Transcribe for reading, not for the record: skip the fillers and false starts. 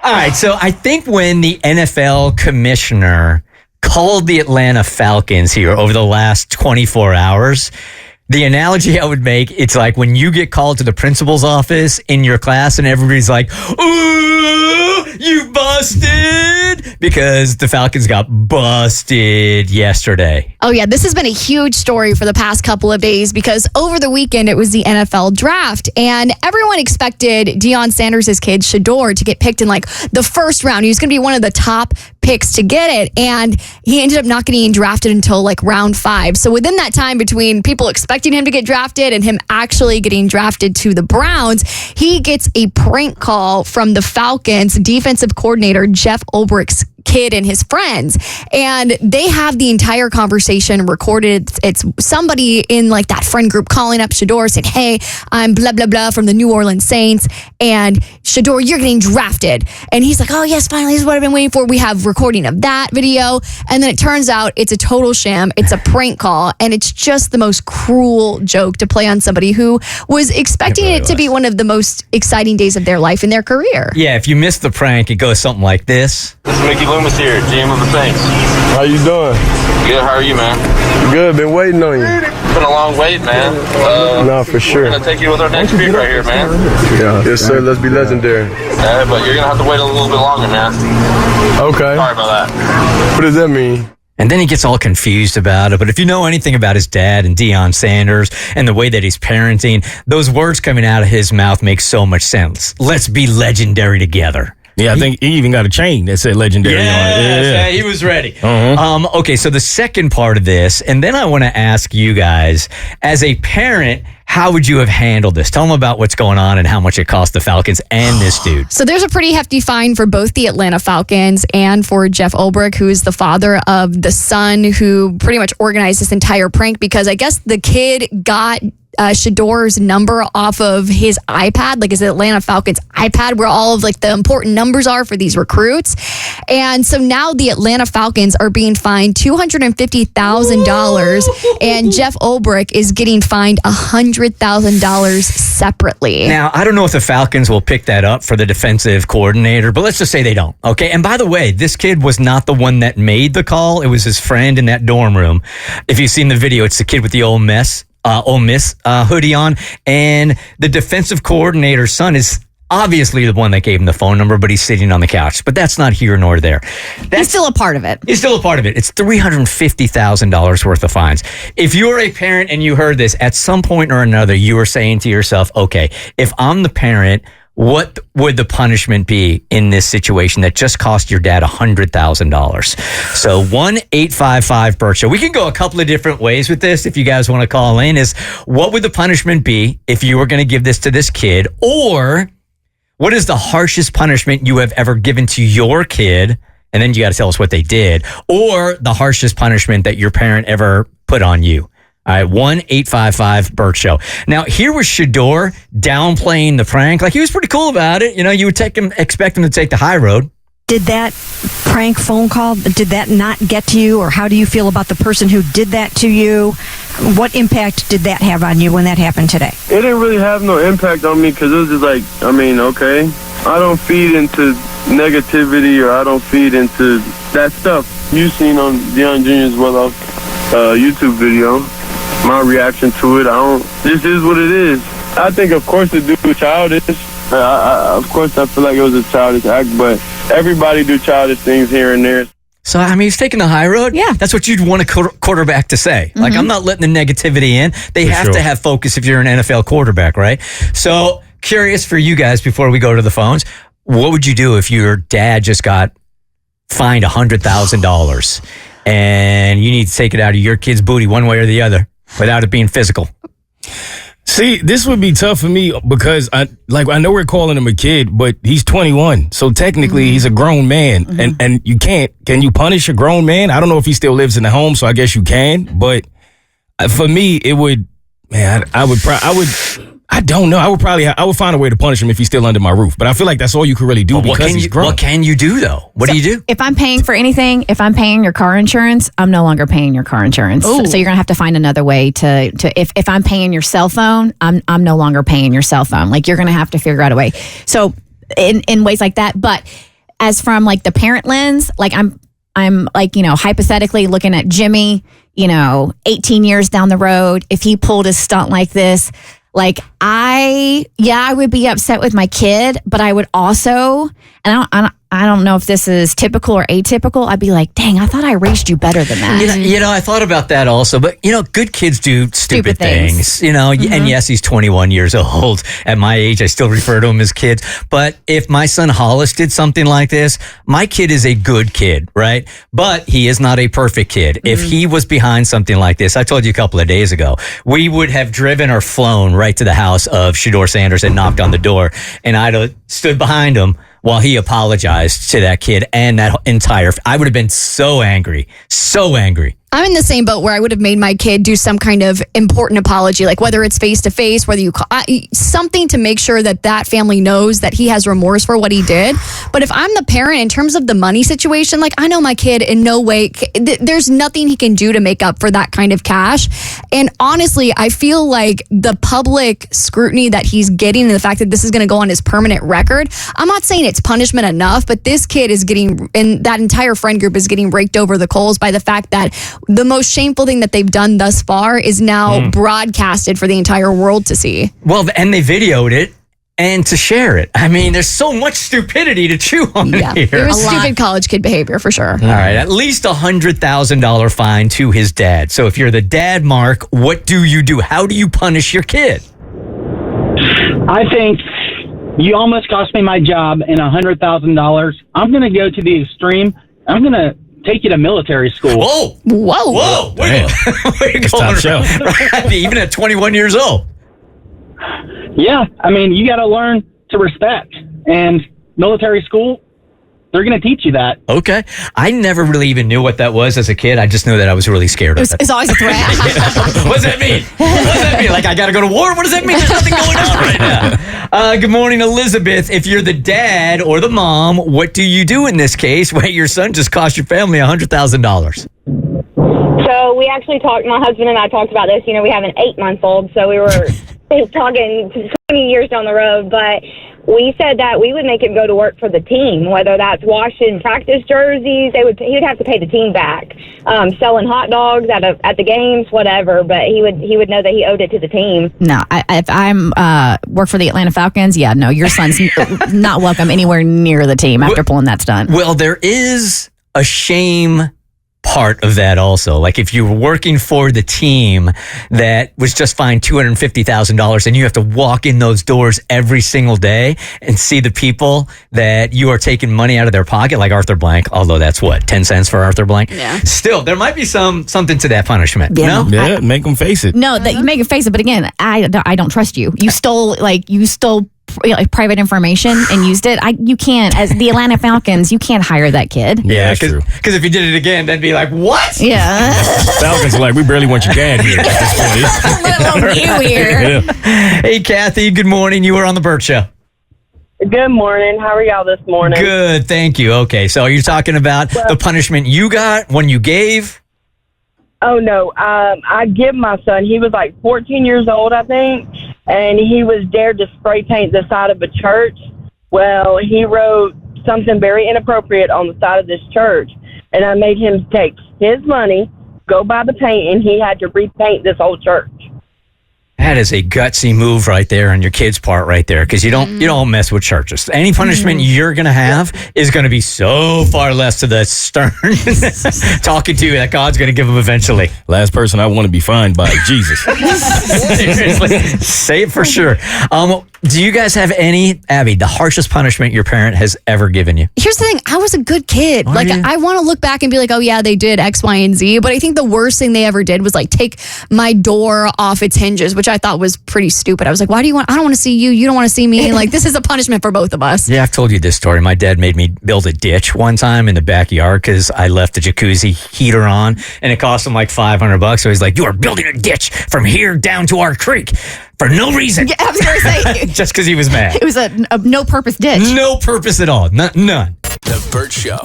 All right, so I think when the NFL commissioner called the Atlanta Falcons here over the last 24 hours, the analogy I would make, it's like when you get called to the principal's office in your class and everybody's like, ooh, you busted, because the Falcons got busted yesterday. Oh, yeah. This has been a huge story for the past couple of days because over the weekend, it was the NFL draft and everyone expected Deion Sanders' kid, Shador, to get picked in like the first round. He was going to be one of the top picks to get it. And he ended up not getting drafted until like round 5. So within that time between people expecting him to get drafted and him actually getting drafted to the Browns, he gets a prank call from the Falcons defensive coordinator, Jeff Ulbricht's kid and his friends, and they have the entire conversation recorded. It's somebody in like that friend group calling up Shador saying, hey, I'm blah blah blah from the New Orleans Saints, and Shador, you're getting drafted. And he's like, oh yes, finally, this is what I've been waiting for. We have recording of that video. And then it turns out it's a total sham. It's a prank call, and it's just the most cruel joke to play on somebody who was expecting it to be one of the most exciting days of their life in their career. Yeah, if you missed the prank, it goes something like this. This is Mickey Loomis here, GM of the Saints. How you doing? Good, how are you, man? Good, been waiting on you. It's been a long wait, man. No, for sure. We're going to take you with our next pick right here, man. Yeah. Yes, sir, let's be legendary. But you're going to have to wait a little bit longer, man. Okay. Sorry about that. What does that mean? And then he gets all confused about it. But if you know anything about his dad and Deion Sanders and the way that he's parenting, those words coming out of his mouth make so much sense. Let's be legendary together. Yeah, I think he even got a chain that said legendary on it. Yeah, he was ready. Okay, so the second part of this, and then I want to ask you guys, as a parent, how would you have handled this? Tell them about what's going on and how much it cost the Falcons and this dude. So there's a pretty hefty fine for both the Atlanta Falcons and for Jeff Ulbrich, who is the father of the son who pretty much organized this entire prank, because I guess the kid got Shador's number off of his iPad, like his Atlanta Falcons iPad, where all of like the important numbers are for these recruits. And so now the Atlanta Falcons are being fined $250,000 and Jeff Ulbrich is getting fined $100,000 separately. Now, I don't know if the Falcons will pick that up for the defensive coordinator, but let's just say they don't. Okay. And by the way, this kid was not the one that made the call. It was his friend in that dorm room. If you've seen the video, it's the kid with the Ole Miss hoodie on, and the defensive coordinator's son is obviously the one that gave him the phone number, but he's sitting on the couch. But that's not here nor there. He's still a part of it. He's still a part of it. It's $350,000 worth of fines. If you're a parent and you heard this, at some point or another, you were saying to yourself, okay, if I'm the parent, what would the punishment be in this situation that just cost your dad $100,000? So 1-855-BERT Show. We can go a couple of different ways with this if you guys want to call in. Is what would the punishment be if you were going to give this to this kid? Or what is the harshest punishment you have ever given to your kid? And then you got to tell us what they did. Or the harshest punishment that your parent ever put on you. All right, 1-855-BERT Show. Now, here was Shador downplaying the prank. Like, he was pretty cool about it. You know, you would expect him to take the high road. Did that prank phone call, did that not get to you? Or how do you feel about the person who did that to you? What impact did that have on you when that happened today? It didn't really have no impact on me because it was just like, I mean, okay. I don't feed into negativity or I don't feed into that stuff you've seen on Deion Jr.'s well-off YouTube video. My reaction to it, this is what it is. I think, of course, the dude was childish. Of course, I feel like it was a childish act, but everybody do childish things here and there. So, I mean, he's taking the high road. Yeah. That's what you'd want a quarterback to say. Like, I'm not letting the negativity in. They have to have focus if you're an NFL quarterback, right? So, curious for you guys before we go to the phones, what would you do if your dad just got fined $100,000 and you need to take it out of your kid's booty one way or the other without it being physical? See, this would be tough for me because I know we're calling him a kid, but he's 21. So technically he's a grown man and you can you punish a grown man? I don't know if he still lives in the home, so I guess you can. But for me, it would, man, I don't know. I would find a way to punish him if he's still under my roof. But I feel like that's all you could really do because he's grown. What can you do, though? What do you do? If I'm paying for anything, if I'm paying your car insurance, I'm no longer paying your car insurance. So you're going to have to find another way to if I'm paying your cell phone, I'm no longer paying your cell phone. Like, you're going to have to figure out a way. So in ways like that. But as from like the parent lens, like I'm like, hypothetically looking at Jimmy, 18 years down the road, if he pulled a stunt like this, like I would be upset with my kid, but I would also, and I don't know if this is typical or atypical. I'd be like, dang, I thought I raised you better than that. I thought about that also, but good kids do stupid things. Mm-hmm. And yes, he's 21 years old. At my age, I still refer to him as kids. But if my son Hollis did something like this, my kid is a good kid, right? But he is not a perfect kid. Mm-hmm. If he was behind something like this, I told you a couple of days ago, we would have driven or flown right to the house of Shador Sanders and knocked on the door, and I'd have stood behind him while he apologized to that kid and that I would have been so angry. I'm in the same boat where I would have made my kid do some kind of important apology, like whether it's face to face, whether you call something to make sure that family knows that he has remorse for what he did. But if I'm the parent, in terms of the money situation, like I know my kid in no way, there's nothing he can do to make up for that kind of cash. And honestly, I feel like the public scrutiny that he's getting and the fact that this is going to go on his permanent record, I'm not saying it's punishment enough, but this kid is getting, and that entire friend group is getting raked over the coals by the fact that the most shameful thing that they've done thus far is now broadcasted for the entire world to see. Well, and they videoed it and to share it. I mean, there's so much stupidity to chew on here. It was stupid college kid behavior for sure. All right, at least $100,000 fine to his dad. So if you're the dad, Mark, what do you do? How do you punish your kid? I think you almost cost me my job and $100,000. I'm going to go to the extreme. I'm going to take you to military school. Whoa. Wait, Top shelf. Even at 21 years old. Yeah, I mean, you got to learn to respect. And military school, they're going to teach you that. Okay. I never really even knew what that was as a kid. I just knew that I was really scared of it. It's always a threat. What does that mean? What does that mean? Like, I got to go to war? What does that mean? There's nothing going on right now. Good morning, Elizabeth. If you're the dad or the mom, what do you do in this case where your son just cost your family $100,000? So we actually talked, my husband and I talked about this. We have an 8-month-old, so we were talking 20 years down the road, but we said that we would make him go to work for the team, whether that's washing practice jerseys. He would have to pay the team back, selling hot dogs at the games, whatever. But he would know that he owed it to the team. No, if I'm work for the Atlanta Falcons, no, your son's not welcome anywhere near the team after pulling that stunt. Well, there is a shame part of that also. Like if you were working for the team that was just fined $250,000 and you have to walk in those doors every single day and see the people that you are taking money out of their pocket, like Arthur Blank, although that's 10 cents for Arthur Blank. Yeah. Still, there might be something to that punishment. Yeah. No? Yeah, make them face it. No, that you make it face it. But again, I don't trust you. You stole private information and used it. You can't, as the Atlanta Falcons, you can't hire that kid. Yeah, because if you did it again, they'd be like, what? Yeah. Falcons are like, we barely want your dad here at this point. Let alone you here. Yeah. Hey, Kathy, good morning. You were on the Bert Show. Good morning. How are y'all this morning? Good, thank you. Okay, so you're talking about the punishment you got when you gave? Oh, no. I give my son, he was like 14 years old, I think, and he was dared to spray paint the side of a church. Well, he wrote something very inappropriate on the side of this church, and I made him take his money, go buy the paint, and he had to repaint this whole church. That is a gutsy move right there on your kid's part right there, because you don't mess with churches. Any punishment you're going to have is going to be so far less to the stern talking to you that God's going to give them eventually. Last person I want to be fined by is Jesus. Seriously, say it for sure. Do you guys have any, Abby, the harshest punishment your parent has ever given you? Here's the thing. I was a good kid. I want to look back and be like, oh, yeah, they did X, Y, and Z. But I think the worst thing they ever did was take my door off its hinges, which I thought was pretty stupid. I was like, I don't want to see you. You don't want to see me. This is a punishment for both of us. Yeah, I've told you this story. My dad made me build a ditch one time in the backyard because I left the jacuzzi heater on and it cost him like $500. So he's like, you are building a ditch from here down to our creek for no reason. Yeah, I was going to say. Just because he was mad. It was a no-purpose ditch. No purpose at all. None. The Bert Show.